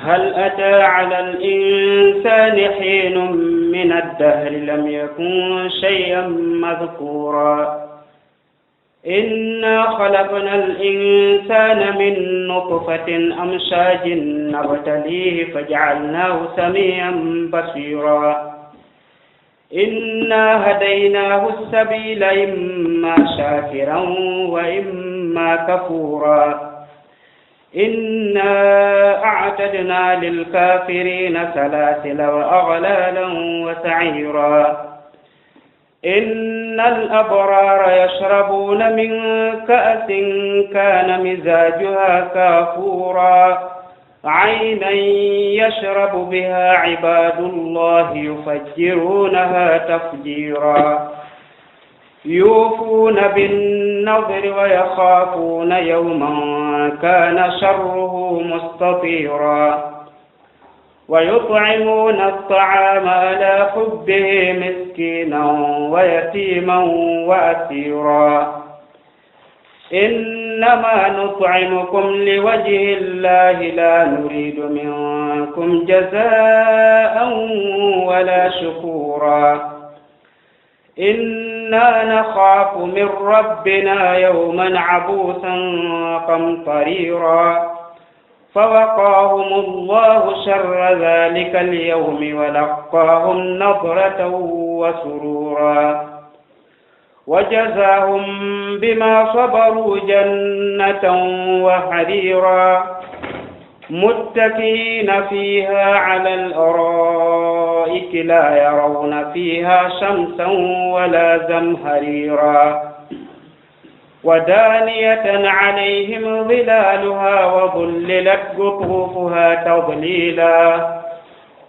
هل أتى على الإنسان حين من الدهر لم يكن شيئا مذكورا إنا خلقنا الإنسان من نطفة أمشاج نبتليه فجعلناه سميعا بصيرا إنا هديناه السبيل إما شاكرا وإما كفورا إنا أعتدنا للكافرين سلاسل وأغلالا وسعيرا إن الأبرار يشربون من كأس كان مزاجها كافورا عينا يشرب بها عباد الله يفجرونها تفجيرا يوفون بالنظر ويخافون يوما كان شره مستطيرا ويطعمون الطعام على حبه مسكينا ويتيما وأسيرا إنما نطعمكم لوجه الله لا نريد منكم جزاء ولا شكورا إنا نخاف من ربنا يوما عبوسا قمطريرا فوقاهم الله شر ذلك اليوم ولقاهم نضرة وسرورا وجزاهم بما صبروا جنة وحريرا متكئين فيها على الأرائك لا يرون فيها شمسا ولا زمهريرا ودانية عليهم ظلالها وظللت قطوفها تظليلا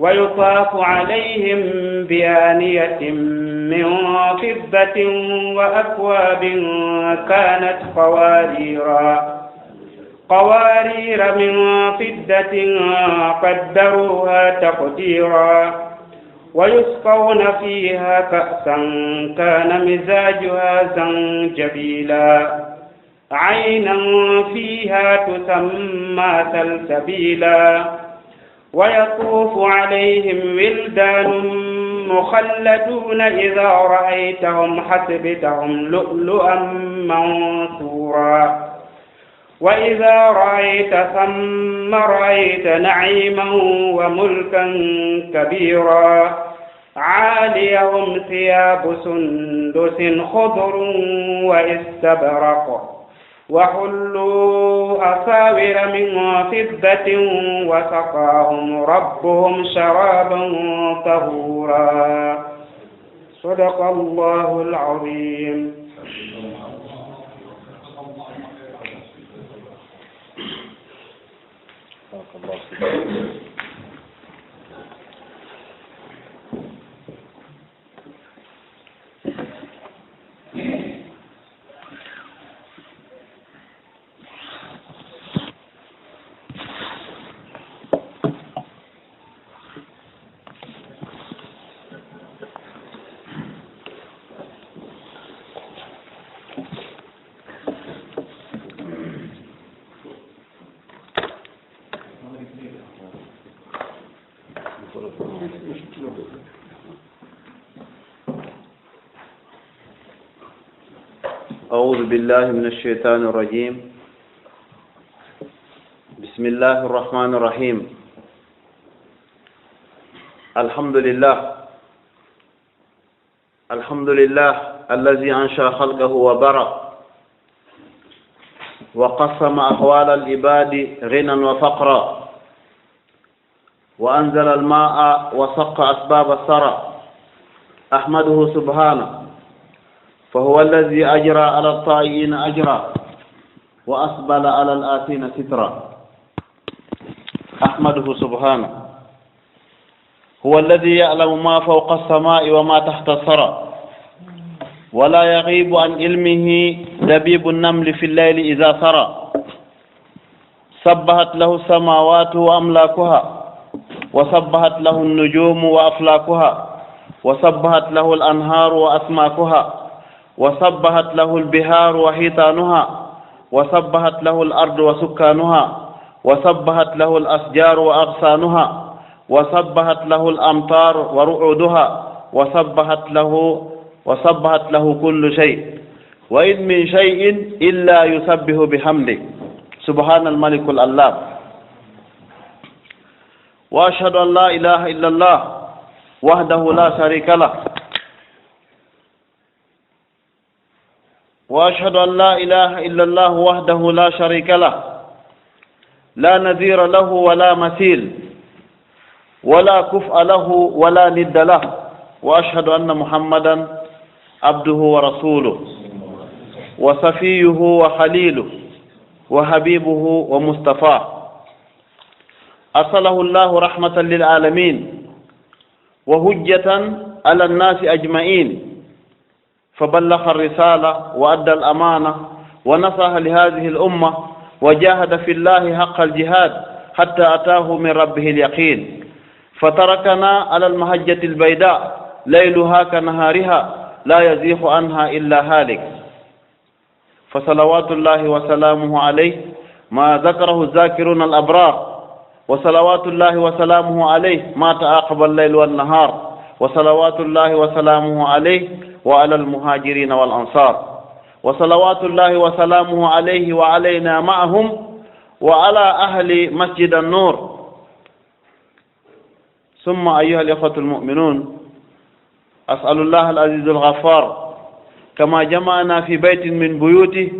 ويطاف عليهم بآنية من فضة وأكواب كانت قوارير من فضة قدروها تقديرا ويسقون فيها كأسا كان مزاجها زنجبيلا عينا فيها تسمى سلسبيلا ويطوف عليهم ولدان مخلدون إذا رأيتهم حسبتهم لؤلؤا منثورا وإذا رأيت ثم رأيت نعيما وملكا كبيرا عاليهم ثياب سندس خضر واستبرق وحلوا أساور من فضة وسقاهم ربهم شرابا طهورا صدق الله العظيم. أعوذ بالله من الشيطان الرجيم. بسم الله الرحمن الرحيم. الحمد لله الذي أنشأ خلقه وبرأ وقسم أحوال العباد غنى وفقرا وأنزل الماء وسق أسباب الثرى أحمده سبحانه فهو الذي أجرى على الطائعين أجرا وأسبل على الآثين سترا أحمده سبحانه هو الذي يعلم ما فوق السماء وما تحت الثرى ولا يغيب عن علمه دبيب النمل في الليل إذا سرى سبحت له السماوات وأملاكها وسبحت له النجوم وأفلاكها وسبحت له الأنهار وأسماكها وسبحت له البحار وحيتانها وسبحت له الأرض وسكانها وسبحت له الأشجار وأغصانها وسبحت له الأمطار ورعودها وسبحت له كل شيء وإن من شيء إلا يسبح بحمده سبحان الملك الألام وأشهد أن لا إله إلا الله وحده لا شريك له وأشهد أن لا إله إلا الله وحده لا شريك له لا نذير له ولا مثيل ولا كفء له ولا ند له وأشهد أن محمدا عبده ورسوله وصفيه وخليله وحبيبه ومصطفاه أرسله الله رحمة للعالمين وهجة على الناس أجمعين فبلغ الرسالة وأدى الأمانة ونصح لهذه الأمة وجاهد في الله حق الجهاد حتى أتاه من ربه اليقين فتركنا على المهجة البيداء ليلها كنهارها لا يزيغ عنها إلا هالك فصلوات الله وسلامه عليه ما ذكره الذاكرون الأبرار وصلوات الله وسلامه عليه ما تعاقب الليل والنهار وصلوات الله وسلامه عليه وعلى المهاجرين والأنصار وصلوات الله وسلامه عليه وعلينا معهم وعلى أهل مسجد النور ثم أيها الإخوة المؤمنون أسأل الله العزيز الغفار كما جمعنا في بيت من بيوته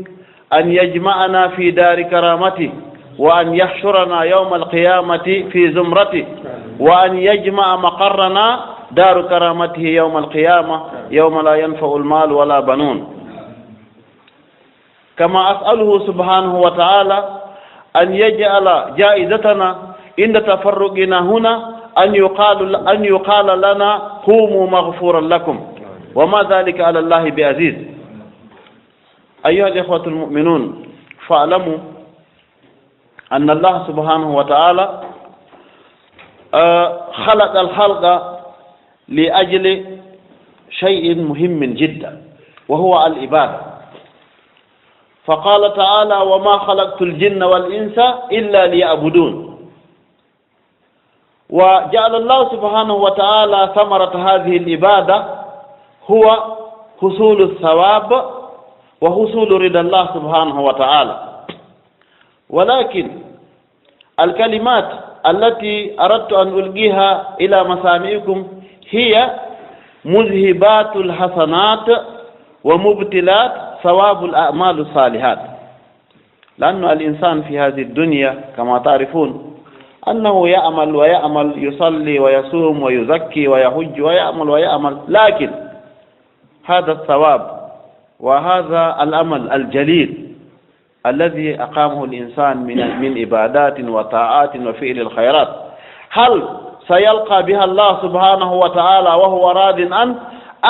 أن يجمعنا في دار كرامته وأن يحشرنا يوم القيامة في زمرته وأن يجمع مقرنا دار كرامته يوم القيامة يوم لا ينفع المال ولا بنون كما أسأله سبحانه وتعالى أن يجعل جائزتنا عند تفرقنا هنا أن يقال لنا قوموا مغفورا لكم وما ذلك على الله بعزيز أيها الإخوة المؤمنون فاعلموا أن الله سبحانه وتعالى خلق الخلق لأجل شيء مهم جدا وهو العبادة فقال تعالى وما خلقت الجن والإنس إلا ليعبدون وجعل الله سبحانه وتعالى ثمرة هذه العبادة هو حصول الثواب وحصول رضا الله سبحانه وتعالى ولكن الكلمات التي أردت أن ألقيها إلى مسامعكم هي مذهبات الحسنات ومبتلات ثواب الأعمال الصالحات لأن الإنسان في هذه الدنيا كما تعرفون أنه يعمل يصلي ويصوم ويزكي ويحج ويعمل لكن هذا الثواب وهذا الأمل الجليل الذي أقامه الإنسان من عبادات وطاعات وفعل الخيرات هل سيلقى بها الله سبحانه وتعالى وهو راض عنه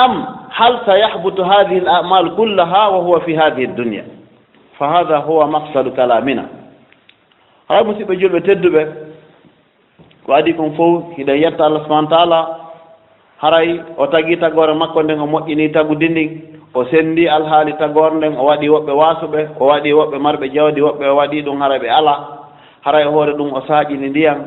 أم هل سيحبط هذه الأعمال كلها وهو في هذه الدنيا فهذا هو مقصد كلامنا هاي مصيبة جلبة تدبة وأديكم فوق هداية الله سبحانه وتعالى haray o tagi tagore makko nden o moƴƴini tagudi ndin o sendi alhaali tagore nden o waɗi woɓɓe wasuɓe o waɗi woɓɓe marɓe jawdi woɓɓe o waɗi ɗum hara ɓe ala haray hoore ɗum o saaƴini ndiyan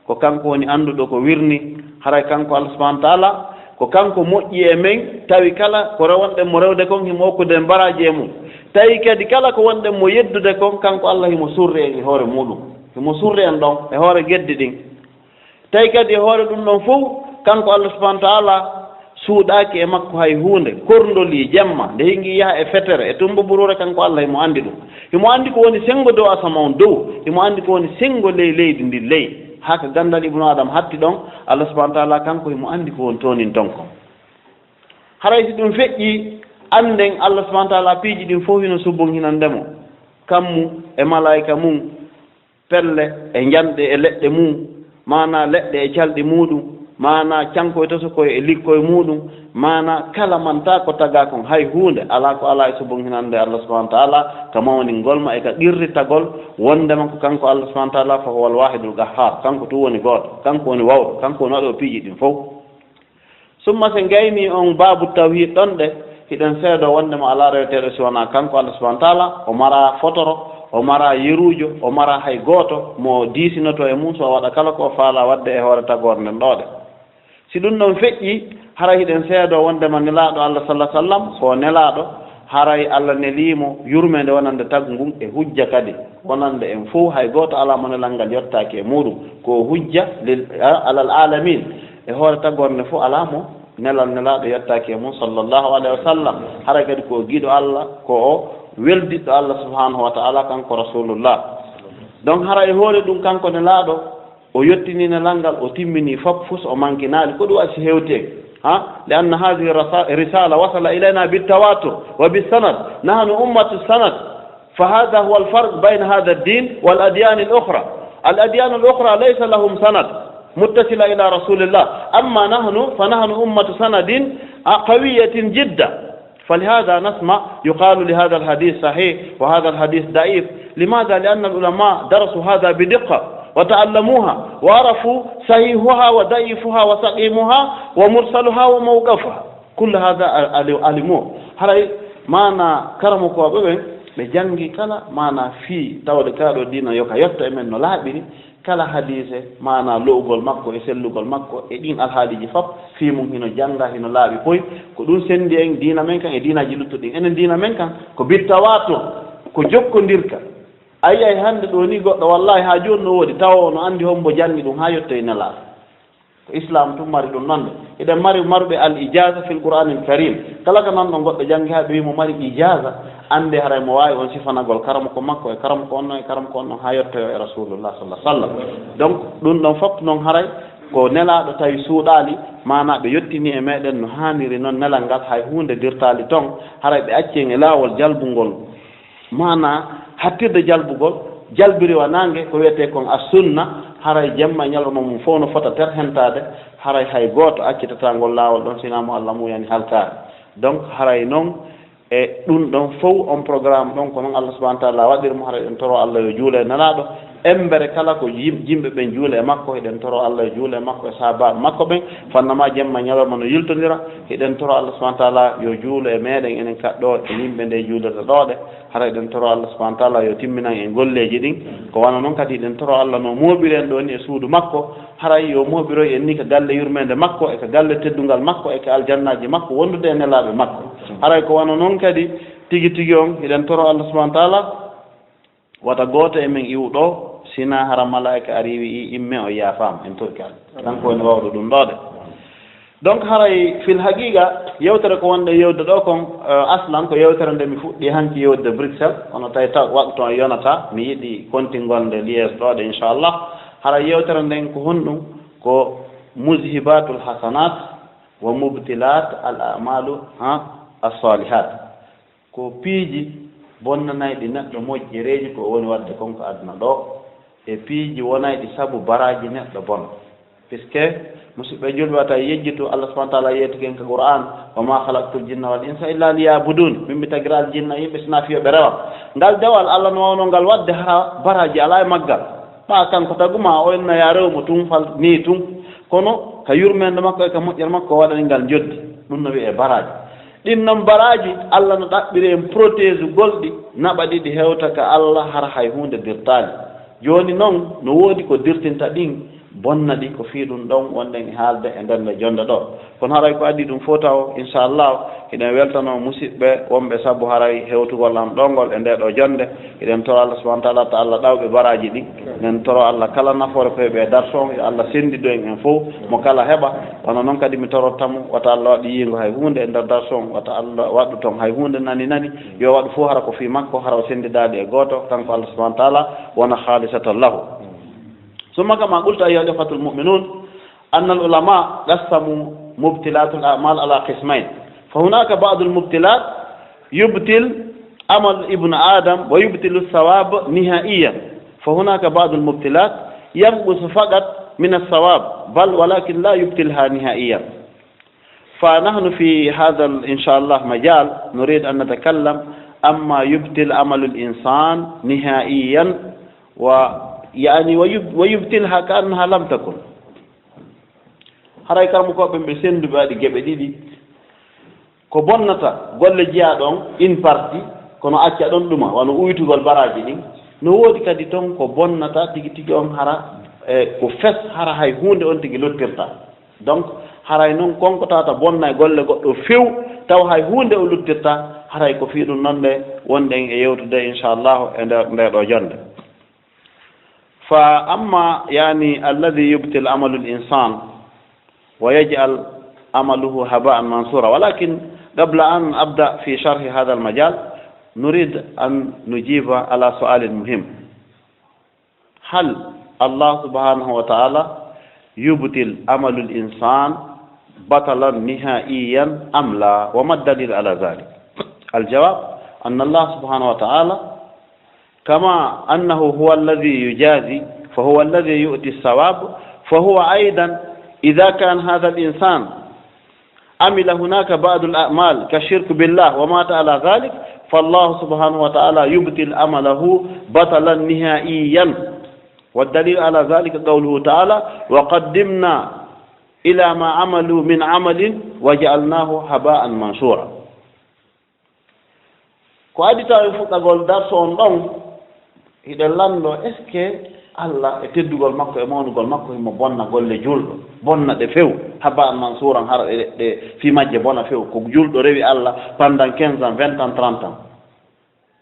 ko kanko woni annduɗo ko wirni haray kanko Allah subhanahu wa ta'ala ko kanko moƴƴi e men tawi kala ko rewonɗen mo rewde kon himo hokkude baraji e mum tawi kadi kala ko wonɗen mo yeddude kon kanko Allah himo surri en e hoore muɗum himo surri en ɗon e hoore geddi ɗin tawi kadi e hoore ɗum ɗon fof kanko Allah subhanahu wa ta'ala suuɗaaki e makko hay huunde korndoli jemma nde hingi yaha e fetere e tumbo burure kanko Allah himo anndi ɗum himo anndi ko woni sengo dow asama on dow himo anndi ko woni sengo leydi ndi ley haka gandal ibnu adam hatti ɗon Allah subhanahu wa ta'ala kanko himo anndi ko woni tonin ton kon haray si ɗum feƴƴi annden Allah subhanahu wa ta'ala piiji ɗin fof hino subbon hinandemo kammu e malaika mum pelle e janɗe e leɗɗe mum mana leɗɗe e calɗi muɗum mana cankoye to sokoye e likkoye muɗum mana kala manta ko taga kon hay hunde ala ko ala e subon hinande Allah subhanahu wa ta'ala ka mawni ngolma e ka ɗirritagol wondema ko kanko Allah subhanahu wa ta'ala fa huwal wahidul qahhar kanko tu woni goto kanko woni wawɗo kanko woni waɗo piiji ɗin fof summa se gayni on babu tawhid ɗon ɗe hiɗen seedo wondema ala reweteɗo si wona kanko Allah subhanahu wa ta'ala o mara fotoro o mara yerujo o mara hay goto mo disinoto e mum so waɗa kala ko faala wadde e hoore tagore nden ɗoɗe si ɗum ɗon feƴƴi hara hiɗen seedo wondema nelaɗo Allah sallallahu alaihi wasallam ko nelaɗo haray Allah nelimo yurmede wonande taggu ngun e hujja kadi wonande en fof hay goto ala mo nelal ngal yettaki e muɗum ko hujja alal alamin e hoore tagore nde fof ala mo nelal nelaɗo yettaki e mum sallallahu alaihi wasallam haray kadi ko giɗo Allah ko o weldiɗɗo Allah subhanahu wa ta'ala kanko rasulullah donc hara e hoore ɗum kanko nelaɗo o yettini nelal ngal o timmini fop fus o mankinali ko ɗum wasi hewteki لأن هذه الرسالة وصل إلينا بالتواتر وبالسند نحن أمة السند فهذا هو الفرق بين هذا الدين والأديان الأخرى الأديان الأخرى ليس لهم سند متصل إلى رسول الله أما فنحن أمة سند قوية جدا فلهذا نسمع يقال لهذا الحديث صحيح وهذا الحديث ضعيف لماذا؟ لأن العلماء درسوا هذا بدقة وتعلموها وعرفوا صحيحها وضعيفها وسقيمها ومرسلها وموقفها كل هذا علموه هاي معنا كرمك وبابن بجانغي كلا معنا في تاود كادو دينا يوكا يوتا من no laabiri kala hadise mana lowgol makko e sellugol makko e din alhaaliji fop fi mum hino janga hino laabi poy ko dum sendi en diina men kan e diinaji luttudi enen diina men kan ko bittawato ko jokkondirka ay hande do ni goddo wallahi ha joni no wodi taw no andi hombo jangi dum ha yotto ina la islam tum mari dum non eden mari marbe al ijaza fil qur'an al karim kala ka non goddo jangi ha be mo mari ijaza ande hare mo wawi on sifanagol karam ko makko e karam ko onno e karam ko onno ha yotto e rasulullah sallallahu alaihi wasallam donc dum don fop non haray ko nelaado tawi suudali mana be yottini e meden no haniri non nelal ngal hay hunde dirtali ton haray be acci e lawol jalbungol mana hattirde jalbugol jalbiri wa nange ko wiyete kon as-sunna haray jamma nyaloma mum fo no fota ter hentade haray hay goto accitata ngol lawol don sinamo Allah mu yani halka donc haray non e dum don fow on programme don ko non Allah subhanahu wa ta'ala wadir mo haray en toro Allah yo juule nanaado embere kala ko jimbe ben juule makko eden toro Allah yo juule makko e sahaba makko ben fannama jamma nyaloma no yultondira eden toro Allah subhanahu wa ta'ala yo juule e meden enen kaddo e yimbe de juulata doode haray den toro Allah subhanahu wa ta'ala yo timminan en golleji din ko wana non kadi den toro Allah no mobiren do ni e suudu makko haray yo mobiro en ni ka galle yurmende makko e ka galle teddungal makko e ka aljannaji makko wondude e nelabe makko haray ko wana non kadi tigi tigi on eden toro Allah subhanahu wa ta'ala wata goto e men iwdo sina hara malaika ariwi imme o yafam en turkal kanko ne wawdo dum dode donc haray fil haqiqa yewtere ko wonde yewde do kon aslan ko yewtere nde mi fuddi hanki yewde Bruxelles ono tay taw waktu yonata mi yidi kontingonde lies dode inshallah haray yewtere nden ko hondum ko muzhibatul hasanat wa mubtilat al a'malu as-salihat ko piiji bonnanaydi neddo mojjereji ko woni wadde konko aduna do e piiji wonaydi sabu baraji neddo bon puisque musidɓe julɓe wata yejjitu Allah subhanahu wa ta'ala yeeti ken ko Qur'an wa ma khalaqtul jinna wal insa illa liya'budun mimmi tagiral jinna yimɓe sina fiyo ɓe rewa ngal dewal Allah no wawno ngal wadde ha baraji ala e maggal ɓa kanko taguma o enno ya rewmo tun fal ni tun kono ka yurmende makko e ka moƴƴere makko waɗani ngal joddi ɗum no wiye baraji ɗin noon baraji Allah no ɗaɓɓiri en protège golɗi naɓa ɗiɗi hewta ka Allah har hay hunde dirtali joni noon no woodi ko dirtinta ɗin bonna ɗi ko fii ɗum ɗon wonɗen e haalde e nder nde jonde ɗo kono haray ko addi ɗum fof taw inchallah eɗen weltano musidɓe wonɓe sabu haray hewtugol am ɗongol e nde ɗo jonde eɗen toro Allah subhanahu wa ta'ala ta Allah ɗawɓe baraji ɗi eɗen toro Allah kala nafoore koyeɓe darson yo Allah sendiɗo en fof mo kala heɓa kono noon kadi mi torottamo wata Allah waɗi yingo hay hunde e nder darson wata Allah waɗu toon hay hunde nani yo waɗu fof hara ko fii makko hara o sendidade e goto kanko Allah subhanahu wa ta'ala wona khalisatan lahu ثم كما قلت أيها الأخوة المؤمنون أن العلماء قسموا مبتلات الأعمال على قسمين فهناك بعض المبتلات يبتل عمل ابن آدم ويبتل الثواب نهائيا فهناك بعض المبتلات ينقص فقط من الثواب بل ولكن لا يبتلها نهائيا فنحن في هذا إن شاء الله مجال نريد أن نتكلم أما يبتل عمل الإنسان نهائيا يعني ويبتلها كأنها لم تكن haray karmo ko be sendu baadi gebe didi ko bonnata golle jiya don in parti kono acca don duma wano uytugol baraji din no woodi kadi toon ko bonnata tigi tigi on hara ko fes hara hay hunde on tigi luttirta donc haray noon konko tata bonna e golle goɗɗo few taw hay hunde o luttirta haray ko fiiɗum noon nde wonɗen e yewtude inchallahu e ndeɗo jonde fa amma yani alladi yubtil amalu l insan wa yaj'al amaluhu haba'an mansura walakin قبل أن أبدأ في شرح هذا المجال نريد أن نجيب على سؤال مهم هل الله سبحانه وتعالى يبطل عمل الإنسان بطلا نهائيا أم لا وما الدليل على ذلك الجواب أن الله سبحانه وتعالى كما أنه هو الذي يجازي فهو الذي يؤتي الثواب فهو أيضا إذا كان هذا الإنسان عمل هناك بعض الأعمال كالشرك بالله ومات على ذلك فالله سبحانه وتعالى يبطل عمله بطلا نهائيا والدليل على ذلك قوله تعالى وقدمنا إلى ما عملوا من عمل وجعلناه هباء منثورا ko adi tawi fuɗɗagol darso on ɗon hiɗen lanndo est ce que Allah e teddugol makko e mawnugol makko himo bonna golle julɗo bonna ɗe few haba an mansuran hara ɗe fi majje bona few ko julɗo rewi Allah pendant 15 ans 20 ans 30 ans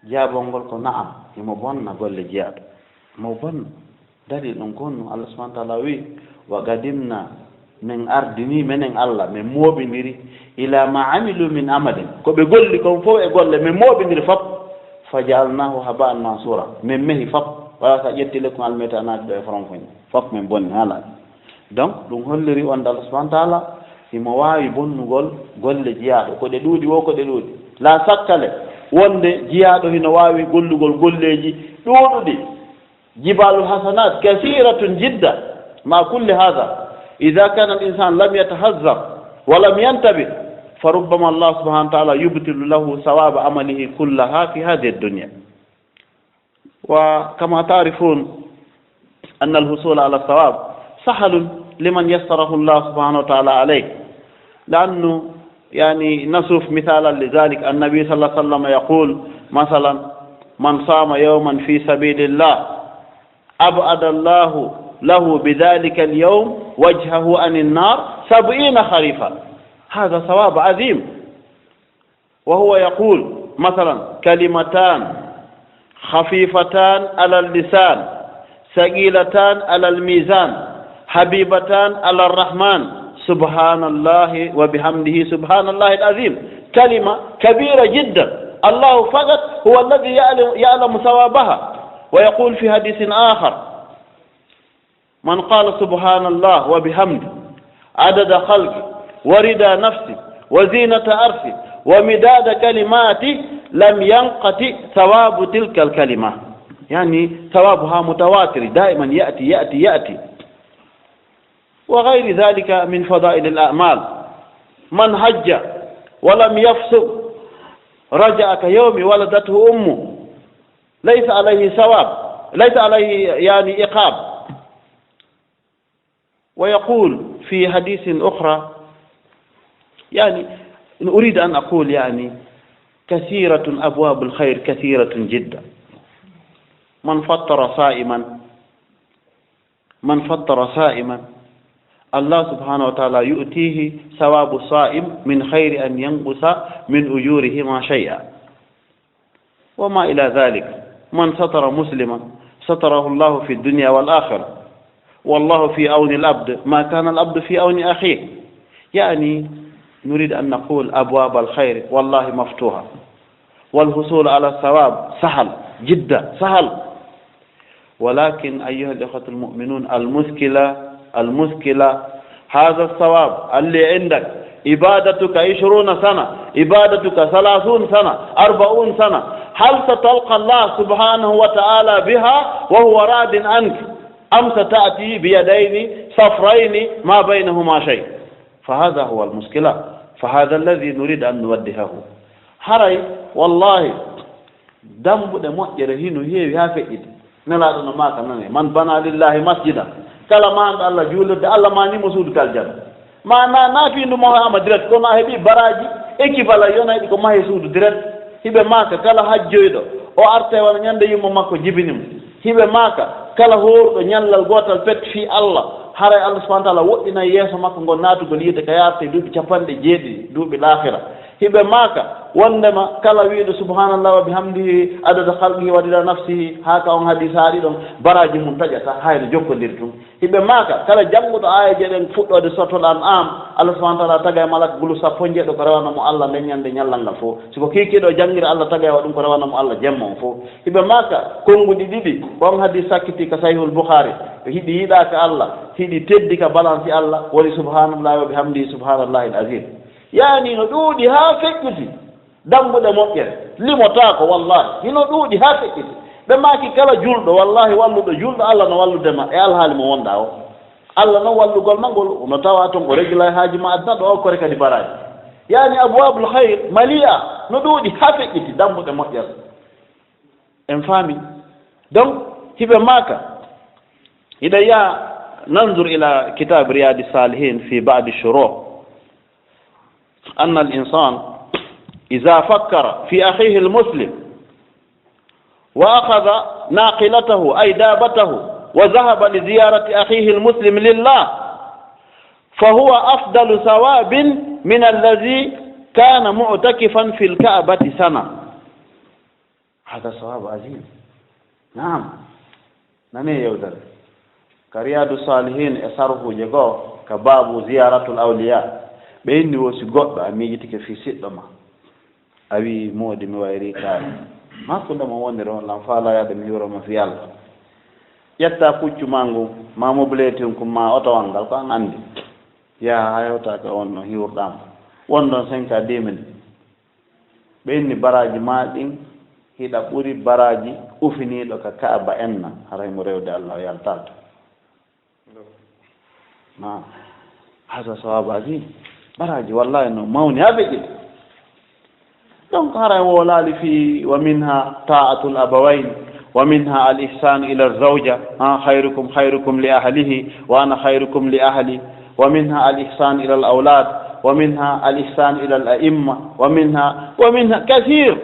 jaabol ngol ko naam himo bonna golle jeyaaɗo mo bonna dari ɗum gonno Allah subahana taala wi wa gadimna min ardini menen Allah min mooɓiniri ila ma amilu min amalin ko ɓe golli kon fof e golle min mooɓiniri fop fa jaalnahu haba an mansura min mehi fop wala sa ƴetti lekko almete anaade ɗo e francoñ fof min bonni haala donc ɗum holliri on Allah subahana taala himo waawi bonnugol golle jeyaaɗo ko ɗe ɗuuɗi wo ko ɗe ɗuuɗi la sakkale wonde jeyaaɗo hino waawi gollugol golleeji ɗuuɗuɗi jibalul hasanat kasiratun jidda ma kulli hada إذا كان الإنسان لم يتهذب ولم ينتبه فربما الله سبحانه وتعالى يبطل له ثواب عمله كلها في هذه الدنيا وكما تعرفون أن الحصول على الثواب سهل لمن يسره الله سبحانه وتعالى عليه لأنه يعني نصف مثالا لذلك النبي صلى الله عليه وسلم يقول مثلا من صام يوما في سبيل الله أبعد الله له بذلك اليوم وجهه عن النار 70 خريفا هذا ثواب عظيم وهو يقول مثلا كلمتان خفيفتان على اللسان ثقيلتان على الميزان حبيبتان على الرحمن سبحان الله وبحمده سبحان الله العظيم كلمة كبيرة جدا الله فقط هو الذي يعلم ثوابها ويقول في حديث آخر من قال سبحان الله وبحمده عدد خلقه ورضا نفسه وزينة عرشه ومداد كلماته لم ينقطع ثواب تلك الكلمة يعني ثوابها متواتر دائما يأتي يأتي يأتي وغير ذلك من فضائل الأعمال من حج ولم يفسق رجع كيوم ولدته أمه ليس عليه ثواب ليس عليه يعني عقاب ويقول في حديث أخرى يعني أريد أن أقول يعني كثيرة أبواب الخير كثيرة جدا من فطر صائما الله سبحانه وتعالى يؤتيه ثواب الصائم من خير أن ينقص من أجورهما شيئا وما إلى ذلك من ستر مسلما ستره الله في الدنيا والآخرة والله في أون العبد ما كان العبد في أون أخيه يعني نريد أن نقول أبواب الخير والله مفتوحة والحصول على الثواب سهل جدا سهل ولكن أيها الأخوة المؤمنون المشكلة هذا الثواب اللي عندك عبادتك 20 سنة عبادتك 30 سنة 40 سنة هل ستلقى الله سبحانه وتعالى بها وهو راض عنك أم ستأتي بيدين صفرين ما بينهما شيء فهذا هو المشكلة فهذا الذي نريد أن نوجهه هري والله دمب دموجر هنا هي هافئد نلا دون ما كان من بنى لله مسجدا كلا ما عند الله جولد الله ما ني مسود كالجنة ما نافي نو محمد درت كما هبي براجي equivalent yona ko mahe suudu direct hibe maka kala hajjoydo o arte wala nyande yimo makko jibinim hiɓe maaka kala horɗo ñallal gotal pet fi Allah haray Allah subahana taala woɗɗina yeeso makko ngo naatugol yide ka yarta duuɓi 90 duuɓi l'ahira hiɓe maaka wondema kala wiiɗo subhanallah wa bihamdihi adada halqihi waɗira nafsihi ha ka on hadis haaɗi ɗon baraji mum taƴata hayno jokkodiri tum hiɓe maaka kala jannguɗo ayaje ɗen fuɗɗode sotol an Allah subahana taala taga e malaka gulu 10 ko rewanamo Allah leññande ñallal ngal fof siko kikiɗo janngiri Allah taga e waɗum ko rewanamo Allah jemma on fof hiɓe maaka konnguɗi ɗiɗi on hadis sakkiti ka sahihul Bukhari hiɗi yiɗaka Allah hiɗi teddi ka balance Allah woni subhanallahi wa bihamdihi subhanallahi al azim yani no ɗuuɗi ha feƴƴiti dambuɗe moƴƴere limotako wallahi hino ɗuuɗi ha feƴƴiti ɓe maaki kala julɗo wallahi walluɗo julɗo Allah no walludema e alhaali mo wonɗa o Allah noon wallugol magol no tawa toon o régula haaji ma adna ɗo okkore kadi baraji yani abwabul hayr malia no ɗuuɗi ha feƴƴiti dambuɗe moƴƴere en faami donc hiɓe maaka hiɗa yaa nandur ila kitab riyadi salihin fi badi shuruu أن الإنسان إذا فكر في أخيه المسلم وأخذ ناقلته أي دابته وذهب لزيارة أخيه المسلم لله فهو أفضل ثواب من الذي كان معتكفا في الكعبة سنة. هذا ثواب عظيم. نعم نمي يودر كرياد الصالحين أسره جغو كباب زيارة الأولياء ɓeyni wosi goɗɗo a miijitike fi siɗɗo ma a wi moodi mi wayri kaari makkundema wonde ɗon lam faalayaade mi hiwroma fi Allah ƴetta puccu ma ngu ma mobiletin kum ma otowal ngal ko an anndi yaha ha hewtaka on ɗon hiwrɗama won ɗon 5 à 10 minutes ɓeyni baraji ma ɗin hiɗa ɓuri baraji ufiniɗo ka kaaba enna haraymo rewde Allah o yaltalta ma hasa sawabu azim baraji wallahi no mawni ha ɓeƴƴi donc haray wo laali fi wa minha ta'atul abawayn wa minha al ihsan ila zawja khayrukum li ahlihi wa ana khayrukum li ahli wa minha al ihsan ila al awlad wa minha al ihsan ila al a'imma wa minha kathir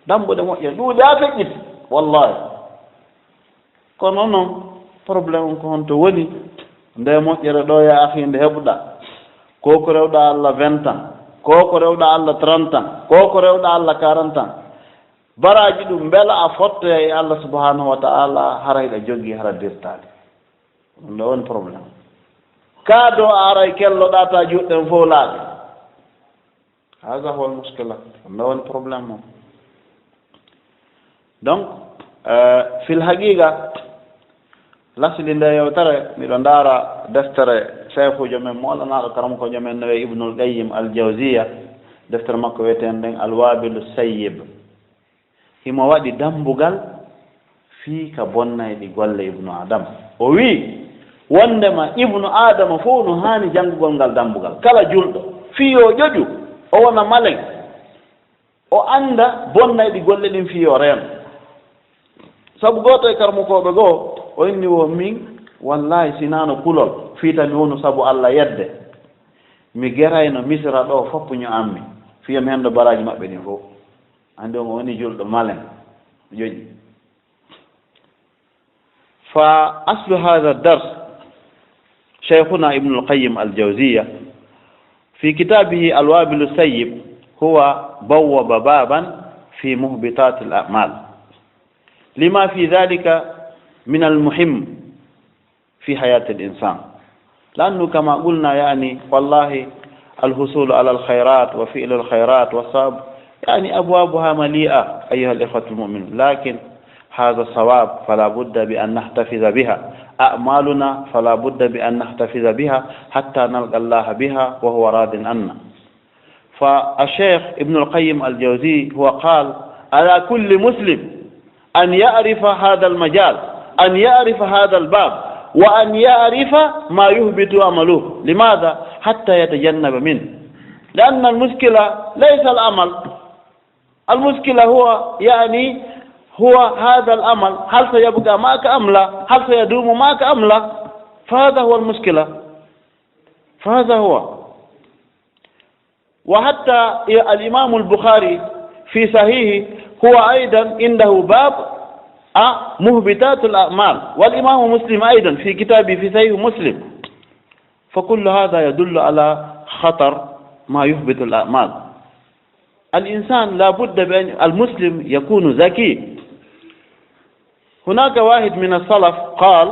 dambuɗe moƴƴe ɗuuɗi ha feƴƴiti wallahi kono noon probléme on ko honto woni nde moƴƴere ɗo ya akhi nde heɓuɗa ko ko rewɗa Allah 20 ans ko ko rewɗa Allah 30 ans ko ko rewɗa Allah 40 ans baraji ɗum beela a fottoya e Allah subhanahu wa ta'ala hara hiɗa jogii hara dirtaade ɗum ɗo woni probléme ka do a aray kelloɗa ta juɗɗen fof laaɓe haga hol muskila ɗum ɗo woni probléme mom donc fil haqiqa lasli nde yewtere miɗo ndaara deftere cheikhujo men moolanaɗo karamkojo men no ibnul qayyim al jawziya deftere makko wiyeten nden alwabilu sayyib himo waɗi dambugal fii ka bonnayɗi golle ibnu adama o wii wondema ibnu adama fof no haani janngugol ngal dambugal kala julɗo fii o ƴoƴu o wona malen o annda bonnayɗi golle ɗin fii o reeno sabu gooto e karmukoɓe goo o inni wo min wallahi sinano kulol fiitami wonu sabu Allah yedde mi gerayno misra ɗo foppuño ammi fiyami hendo baraji maɓɓe ɗin fof andi omo woni julɗo malen joƴi fa aslu hada dars sheikhuna ibnu alqayyim aljawziya fi kitabihi alwabilu sayyib huwa bawwaba baban fi muhbitat al-a'mal lima fi dhalika من المهم في حياة الإنسان لأنه كما قلنا يعني والله الحصول على الخيرات وفعل الخيرات والصواب يعني أبوابها مليئة أيها الإخوة المؤمنون لكن هذا الصواب فلا بد بأن نحتفظ بها أعمالنا فلا بد بأن نحتفظ بها حتى نلقى الله بها وهو راض عنا فالشيخ ابن القيم الجوزي هو قال على كل مسلم أن يعرف هذا المجال أن يعرف هذا الباب وأن يعرف ما يهبط عمله لماذا؟ حتى يتجنب منه لأن المشكلة ليس العمل المشكلة هو هذا العمل هل سيبقى معك أم لا هل سيدوم معك أم لا فهذا هو المشكلة فهذا هو وحتى الإمام البخاري في صحيحه هو أيضا عنده باب مهبطات الأعمال، والإمام مسلم أيضا في كتابه في صحيح مسلم. فكل هذا يدل على خطر ما يهبط الأعمال. الإنسان لا بد بأن المسلم يكون ذكي. هناك واحد من السلف قال: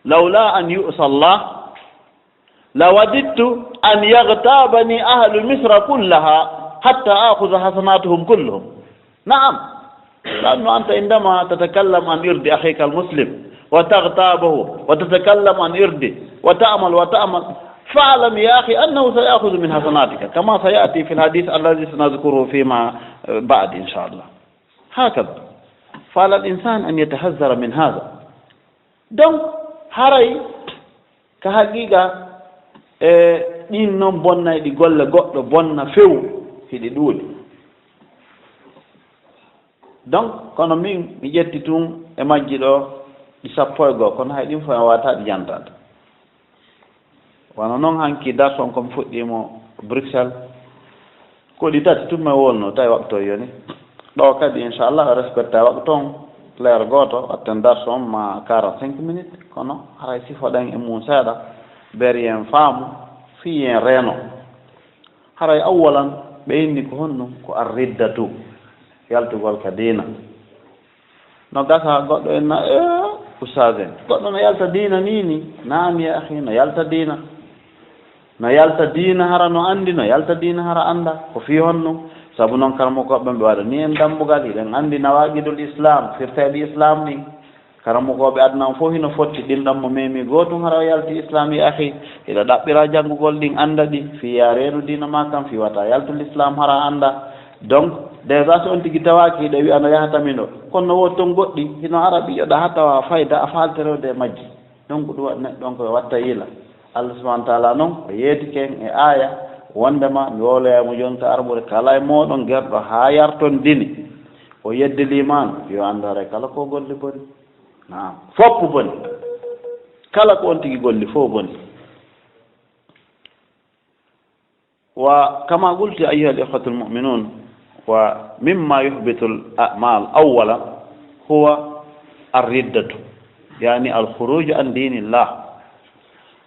لولا أن يؤسى الله لوددت أن يغتابني أهل مصر كلها حتى آخذ حسناتهم كلهم. نعم، لأنه أنت عندما تتكلم عن إرض أخيك المسلم وتغتابه وتتكلم عن إرضه وتأمل فاعلم يا أخي أنه سيأخذ من حسناتك، كما سيأتي في الحديث الذي سنذكره فيما بعد إن شاء الله. هكذا فعلى الإنسان أن يتحذر من هذا. دونك haray ka haqiqa ɗin noon bonna ɗi golle goɗɗo bonna few hiɗi ɗuuɗi. donc kono min mi ƴetti tun e majji ɗo ɗi sappo e goo, kono hay ɗin fo en wata ɗi jantade. wano noon hanki darson komi fuɗɗimo Bruxelles ko ɗi tati tumma wolno tawi waktu o yoni ɗo kadi inchallah respecta waktu toon claire goto watten darson ma 45 minutes, kono haray sifoɗen e mum seeɗa ber yen faamu fi yen reeno. haray awalan ɓe inni ko honno ko arriddatu, yaltugol ka diina. no gasa goɗɗo enna ustad en goɗɗo no yalta diina nini, naam ya ahi, no yalta diina, no yalta diina hara no andi, no yalta diina hara anda ko fi honno. sabu noon karamokoɓe ɓe waɗa ni en dambugal, iɗen andi nawaqidul islam, firteɗe islam ɗin. karamokoɓe adnan fof hino fotti ɗinɗon mo memi gotum hara yalti islam ya ahi, iɗa ɗaɓɓira janngugol ɗin anda ɗi, fiya reenu diina ma kam fi wata yaltul islam hara anda. donc déjà so on tigi tawaki ɗe wi ano yahatamin o, kono wo ton goɗɗi hino ara ɓiyoɗa ha tawa fayda a falterode e majji. donc ɗum waɗi neɗɗo ɗon koye watta yila. allah subahana taala noon o yeetiken e aya wondema mi woloyamo joni ka arɓure kala e moɗon guerɗo ha yarton dini o yedde liman yo andore kala ko golle boni. naam, foppu boni, kala ko on tigi golli fof boni. wa kama qulti ayuha al-ikhwatu al-mu'minun, wa mimma yuhbitu al-a'mal awwala huwa ar-riddatu, yani al-khuruj an dinillah.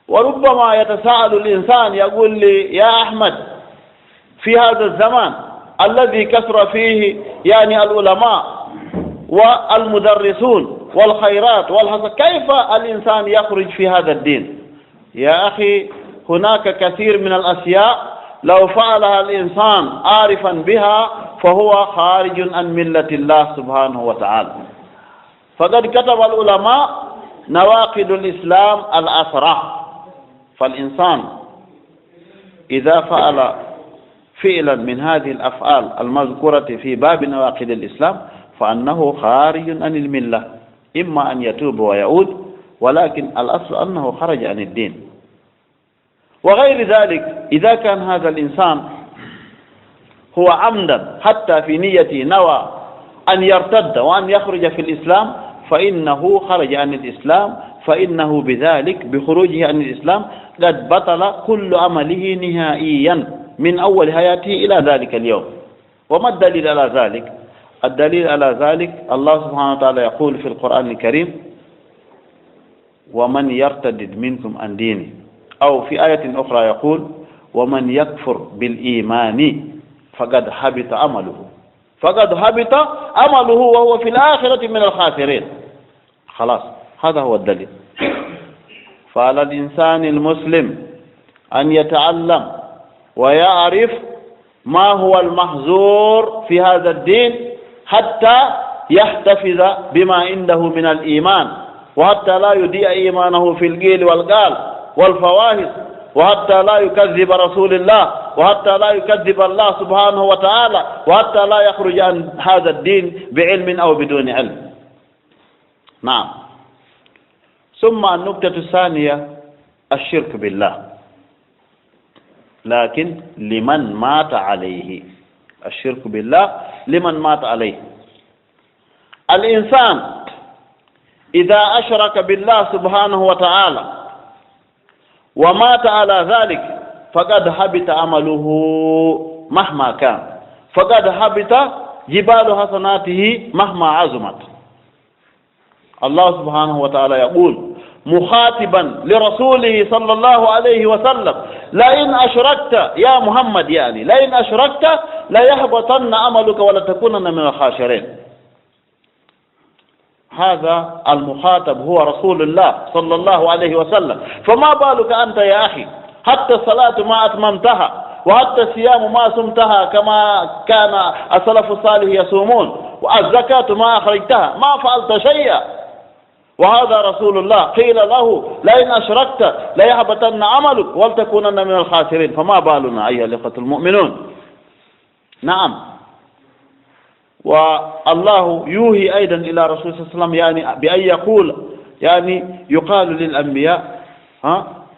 وربما يتساءل الإنسان يقول لي يا أحمد في هذا الزمان الذي كثر فيه يعني العلماء والمدرسون والخيرات والحسن، كيف الإنسان يخرج في هذا الدين؟ يا أخي هناك كثير من الأشياء لو فعلها الإنسان عارفا بها فهو خارج عن ملة الله سبحانه وتعالى. فقد كتب العلماء نواقض الإسلام الأسرع. فالإنسان إذا فعل فعلا من هذه الأفعال المذكورة في باب نواقض الإسلام فأنه خارج عن الملة، إما أن يتوب ويعود، ولكن الأصل أنه خرج عن الدين. وغير ذلك إذا كان هذا الإنسان هو عمدا حتى في نيته نوى أن يرتد وأن يخرج في الإسلام فإنه خرج عن الإسلام، فإنه بذلك بخروجه عن الإسلام قد بطل كل عمله نهائيا من أول حياته إلى ذلك اليوم. وما الدليل على ذلك؟ الدليل على ذلك الله سبحانه وتعالى يقول في القرآن الكريم ومن يرتد منكم عن دينه، أو في آية أخرى يقول ومن يكفر بالإيمان فقد حبط عمله، فقد حبط عمله وهو في الآخرة من الخاسرين. خلاص، هذا هو الدليل. فعلى الإنسان المسلم أن يتعلم ويعرف ما هو المحظور في هذا الدين حتى يحتفظ بما عنده من الإيمان، وحتى لا يضيع إيمانه في القيل والقال والفواحش، وحتى لا يكذب رسول الله، وحتى لا يكذب الله سبحانه وتعالى، وحتى لا يخرج عن هذا الدين بعلم أو بدون علم. نعم. ثم النقطة الثانية الشرك بالله، لكن لمن مات عليه. الشرك بالله لمن مات عليه. الإنسان إذا أشرك بالله سبحانه وتعالى ومات على ذلك فقد حبط عمله مهما كان، فقد حبط جبال حسناته مهما عظمت. الله سبحانه وتعالى يقول مخاطبا لرسوله صلى الله عليه وسلم لئن أشركت يا محمد، يعني لئن أشركت ليحبطن عملك ولتكونن من الخاسرين. هذا المخاطب هو رسول الله صلى الله عليه وسلم، فما بالك أنت يا أخي؟ حتى الصلاة ما أتممتها، وحتى الصيام ما صمتها كما كان السلف الصالح يصومون، والزكاة ما أخرجتها، ما فعلت شيئا، وهذا رسول الله قيل له لئن أشركت ليحبطن عملك ولتكونن من الخاسرين. فما بالنا أيها الإخوة المؤمنون؟ نعم. والله يوحي أيضا إلى رسول صلى الله عليه وسلم يعني بأن يقول، يعني يقال للأنبياء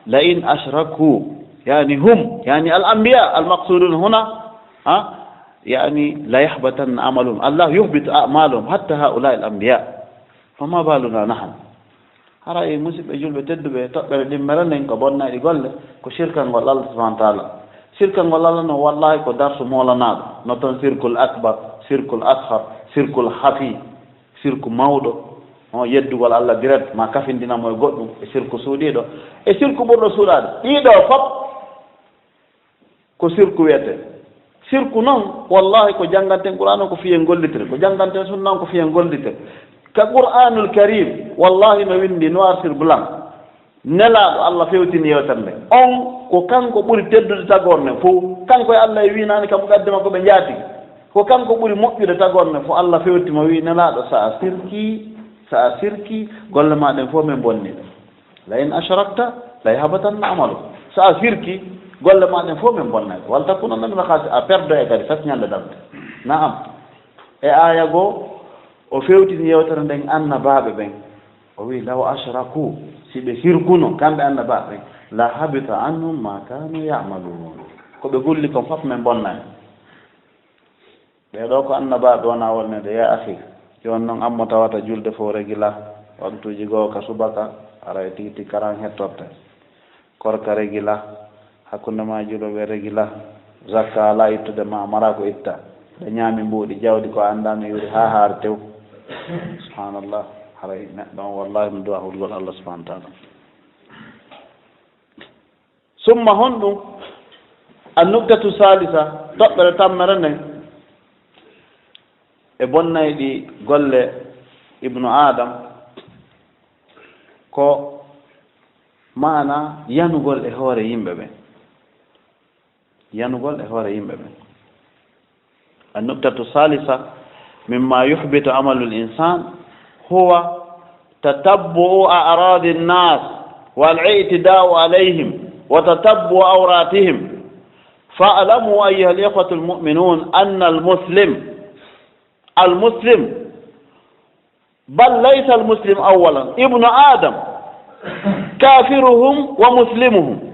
لئن أشركوا، يعني هم يعني الأنبياء المقصودون هنا يعني لا يحبطن عملهم، الله يحبط أعمالهم حتى هؤلاء الأنبياء. فما بالنا نحن؟ هراي مسيب أجول بتدبي تقبل دمرنا إنك بنا يقول كشركا والله سبحانه وتعالى شركا والله والله كدرس مولانا نتن شرك الأكبر شرك الأصغر شرك الخفي شرك مودو يدو والله direct ما كافين دينا موي غودو شرك سودي دو e shirku burdo suulade ɗiɗo fop ko shirku wiyete. Shirku noon wallahi ko janganten qur'an ko fiye gollitere, ko janganten sunna ko fiye gollitere. Ka qur'anul karim wallahi no windi noir sur blanc nelaɗo Allah fewtini yewtere nde on ko kanko ɓuri teddude tagorne fo, kanko e Allah e winani kam gaddema ko ɓe jaatigi, ko kanko ɓuri moƴƴude tagorne fo. Allah fewtima wi nelaɗo sa a sirki golle maɗen fo men bonniɗo. لئن أشركت لا يهبطن عملك. سأشركي قال ما نفهم من بناك والتكون من الخاسرين. أبرد أكاد فتني على ذلك. نعم. آية جو وفيوتي نيوترن دين أن باب بين. وي لو أشركوا سبشركونه كان بأن باب بين لا هبط عنهم ما كانوا يعملون. كبقول لكم فق من بناك. بيدوك أن باب وانا ولنا يا أخي. يوانن أم متوات جلد فورجلا وانتو جيغو كسبكا aray tigi karan hettorte korkare gila hakkunde ma juloɓe regila zakka ala ittude ma mara ko itta ɓe ñaami mbuuɗi jawdi ko andano yuri ha haar tew. Subhanallah. haray neɗɗo on wallahi mi duwa hulgol Allah subhanahu wa taala. summa hon ɗum annuktatu salisa toɓɓere tammere nden e bonnayɗi golle ibnu adam ko maana yanugol e hoore yimɓe ɓen, yanugol e hoore yimɓe ɓen. النقطة الثالثة مما يحبط عمل الإنسان هو تتبع أعراض الناس والاعتداء عليهم وتتبع عوراتهم. فاعلموا أيها الإخوة المؤمنون أن المسلم بل ليس المسلم أولا، ابن آدم كافرهم ومسلمهم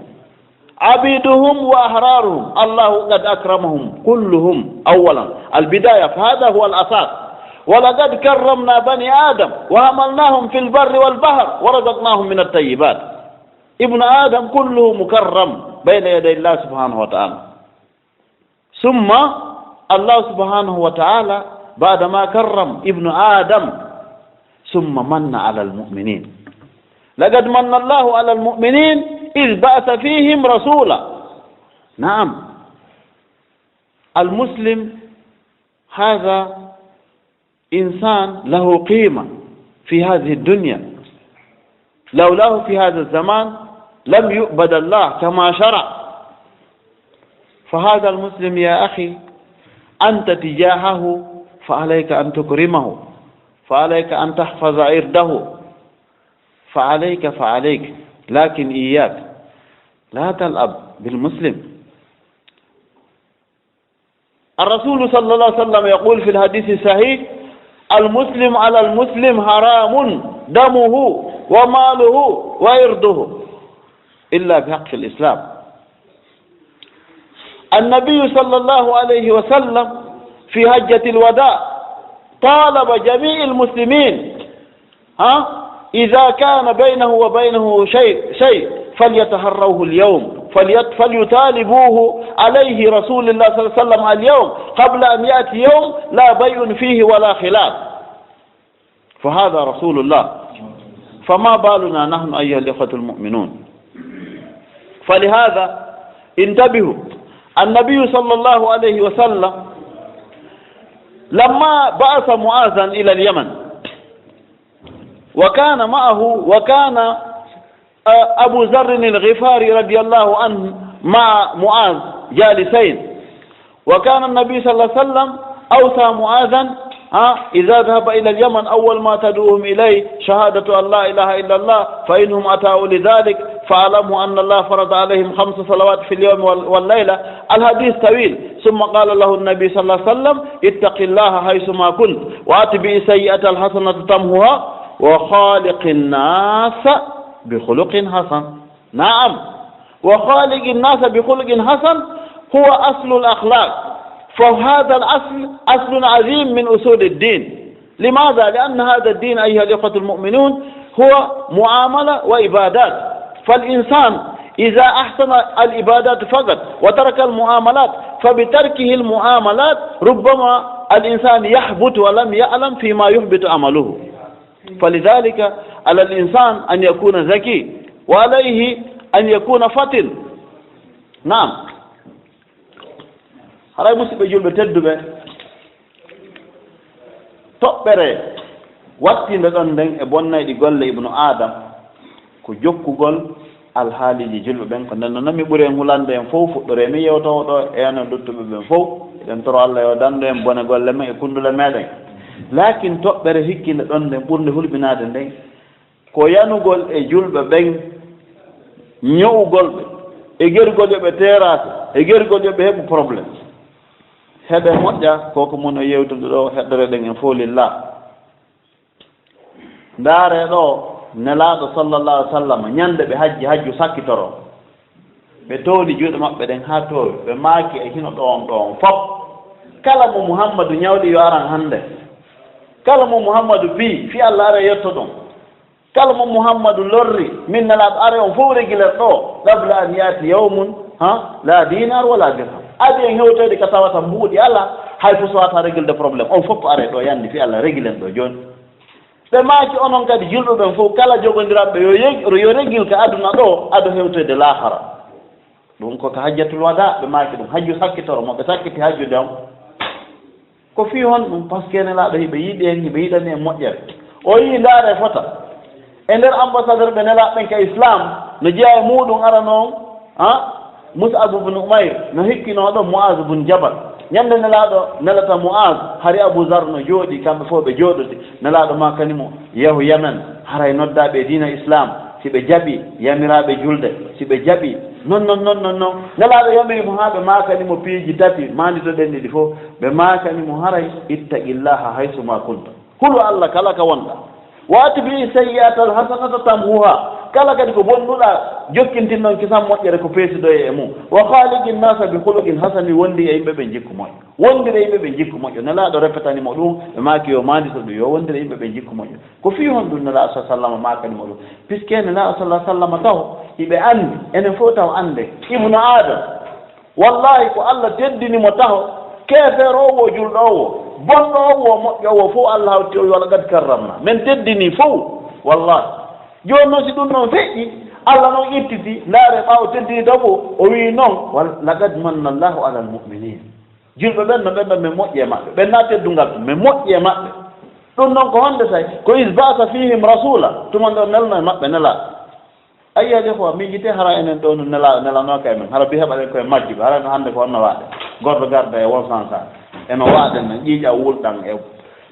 عبيدهم وأحرارهم الله قد أكرمهم كلهم أولا البداية، فهذا هو الأساس. ولقد كرمنا بني آدم وحملناهم في البر والبحر ورزقناهم من الطيبات. ابن آدم كله مكرم بين يدي الله سبحانه وتعالى. ثم الله سبحانه وتعالى بعدما كرم ابن آدم ثم من على المؤمنين. لقد من الله على المؤمنين إذ بعث فيهم رسولا. نعم. المسلم هذا إنسان له قيمة في هذه الدنيا، لولاه في هذا الزمان لم يؤبد الله كما شرع. فهذا المسلم يا أخي أنت تجاهه فعليك أن تكرمه، فعليك أن تحفظ عرضه، فعليك لكن إياك لا تلعب بالمسلم. الرسول صلى الله عليه وسلم يقول في الحديث الصحيح المسلم على المسلم حرام دمه وماله وعرضه إلا بحق الإسلام. النبي صلى الله عليه وسلم في حجة الوداع طالب جميع المسلمين إذا كان بينه وبينه شيء فليتهروه اليوم فليطالبوه عليه رسول الله صلى الله عليه وسلم اليوم قبل أن يأتي يوم لا بيع فيه ولا خلاف. فهذا رسول الله، فما بالنا نحن أيها الإخوة المؤمنون؟ فلهذا انتبهوا، النبي صلى الله عليه وسلم لما بعث معاذا إلى اليمن وكان معه وكان أبو ذر الغفاري رضي الله عنه مع معاذ جالسين، وكان النبي صلى الله عليه وسلم أوصى معاذا إذا ذهب إلى اليمن أول ما تدعوهم إليه شهادة أن لا إله إلا الله، فإنهم أتوا لذلك فاعلموا أن الله فرض عليهم 5 صلوات في اليوم والليلة. الحديث طويل. ثم قال له النبي صلى الله عليه وسلم اتق الله حيثما كنت وأتبع سيئة الحسنة تمحها وخالق الناس بخلق حسن. نعم، وخالق الناس بخلق حسن هو أصل الأخلاق، فهذا الأصل أصل عظيم من أصول الدين. لماذا؟ لأن هذا الدين أيها الإخوة المؤمنون هو معاملة وإبادات، فالإنسان إذا أحسن الإبادات فقط وترك المعاملات فبتركه المعاملات ربما الإنسان يحبط ولم يعلم فيما يحبط عمله. فلذلك على الإنسان أن يكون ذكي وعليه أن يكون فطن. نعم، haray musidɓe julɓe tedduɓe toɓɓere wattinde ɗon nden e bonnayɗi golle ibnu adam ko jokkugol alhaaliji julɓe ɓen ko nden noon mi ɓuri en hulande en fof fuɗɗore mi yewtowo ɗo e enen duttuɓe ɓen fof eɗen toro Allah yo dandu en bone golle men e kundule meɗen. Lakin toɓɓere hikkinde ɗon nden ɓurde hulɓinade nden ko yanugol e julɓe ɓen ñowugol ɓe e gergol yoɓe terase e gergol yoɓe heɓu probléme heɓe moƴƴa koko mun o yewtude ɗo heɗɗore ɗen en fof lillah. ndaare ɗo nelaaɗo sallallahu alih w sallam ñande ɓe hajju sakkitoro ɓe towni juuɗe maɓɓe ɗen ha towi ɓe maaki e hino ɗon fof. kala mo Muhammadu ñawɗi yo aran hande, kala mo Muhammadu fi Allah are yetto ɗum, kala mo Muhammadu lorri min nelaaɗo are on fof regiler ɗo qabla an yaati yawmun la dinar wala dirham. adi en hewtoyde ka tawata mbuuɗi ala hay fo sowata régilde probléme on fof are ɗo yandi fi Allah régilen ɗo joni. ɓe maaki onon kadi julɓe ɓen fof kala jogondiraɓe yo régil ka aduna ɗo ado hewtoyde lahara. ɗum koko hajjatul wada ɓe maaki ɗum hajju sakkitoro mo ɓe sakkiti hajjude on ko fi hon ɗum par ce que nelaaɗo hiɓe yiɗi en hiɓe yiɗani en moƴƴere. o yii ndaare fota e nder ambassadeur ɓe nelaaɓen ka islam no jeeya e muɗum ara noon Mus'ab ibn Umayr no hikkinoɗo Mu'az ibn Jabal. ñande nelaaɗo nelata Mu'az hari Abu Zar no jooɗi kamɓe fof ɓe jooɗode nelaaɗo ma kanimo yahu Yemen haray noddaɓe diina islam si ɓe jaɓi yamiraɓe julde si ɓe jaɓi non nelaaɗo yamimo ha ɓe makanimo piiji tati manditoɗen ɗiɗi fof ɓe makanimo haray ittaqillaha haysuma kunta hulu Allah kala ka wonɗa wa atbi sayyi'ata alhasanata tamhuha kala kadi ko bonnuɗa jokkintin noon kisan moƴƴere ko peesidoye e mum wa khaliqin nasa bi khuluqin hasani wondi e yimɓe ɓe jikku moƴƴo wondire yimɓe ɓe jikku moƴƴo nelaaɗo répétanimo ɗum ɓe maaki yo mandito ɗum yo wondire yimɓe ɓe jikku moƴƴo ko fi hon ɗum nelaaɗo sa sallam makanimo ɗum puisque nelaaɗo sallah sallam taw hiɓe andi enen fof taw ande ibnu adam wallahi ko Allah teddinimo taw keefeer owo julɗo owo bonɗo owo moƴƴo owo fof Allah hawti o yo walagad karramna min teddini fof wallahi joni noon si ɗum noon feƴƴi Allah noon ittiti ndaare ɓaawo teddini taw o wi noon lagad manna llahu ala almuminin julɓe ɓen no ɓenɗon min moƴƴi e maɓɓe ɓen na teddungal ɗum min moƴƴi e maɓɓe ɗum noon ko honde tay ko is basa fihim rasula tuma nde o nelno e maɓɓe nelaaɗo ayyade ko min jite hara enen ɗo no nelanoka e men hara bi heɓaɗen koye majji ɓe hara no hannde ko honno waaɗe gorɗo garda e won sansa eno waaɗen men ƴiiƴa wulɗan e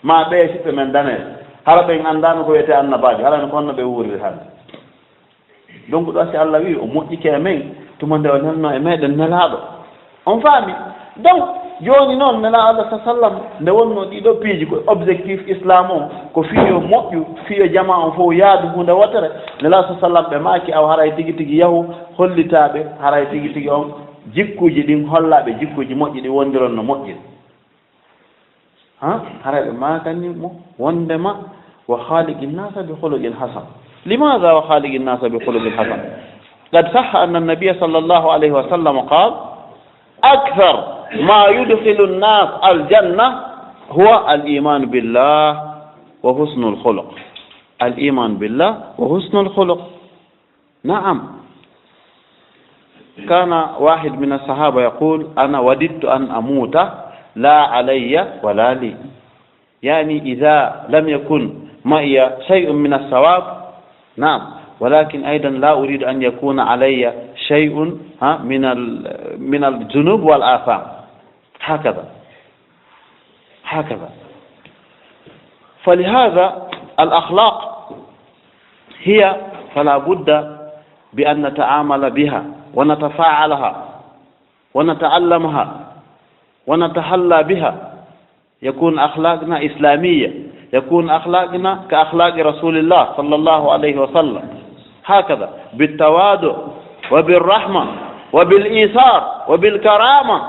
ma ɓe siɓɓe men danee hara ɓen anndano ko wiyete annabaji harano ko honno ɓe wuuriri hannde donc ɗo si Allah wi o moƴƴike e men tuma nde o nelno e meɗen nelaaɗo on faami. donc joni noon nelaaɗo Allah sa sallam nde wonno ɗiɗo piiji ko objectif islam on ko fiyo moƴƴu fiyo jama on fof yaadu hunde wotere nelaaɗo sa sallam ɓe maaki aw haray tigi tigi yahu hollitaɓe haray tigi tigi on jikkuji ɗin hollaɓe jikkuji moƴƴi ɗi wondiron no moƴƴiri haray ɓe makanimo wondema wa khaliqin nasa bi khuluqin hasan. limaha wa khaliqin nasa bi khuluqin hasan? قد صح أن النبي صلى الله عليه وسلم قال أكثر ما يدخل الناس الجنة هو الإيمان بالله وحسن الخلق. الإيمان بالله وحسن الخلق. نعم، كان واحد من الصحابة يقول أنا وددت أن أموت لا علي ولا لي، يعني إذا لم يكن معي شيء من الثواب نعم، ولكن أيضا لا أريد أن يكون علي شيء من الذنوب والآثام. هكذا. فلهذا الأخلاق هي فلا بد بأن نتعامل بها ونتفاعلها ونتعلمها ونتحلى بها، يكون أخلاقنا إسلامية، يكون أخلاقنا كأخلاق رسول الله صلى الله عليه وسلم، هكذا بالتواضع وبالرحمة وبالإيثار وبالكرامة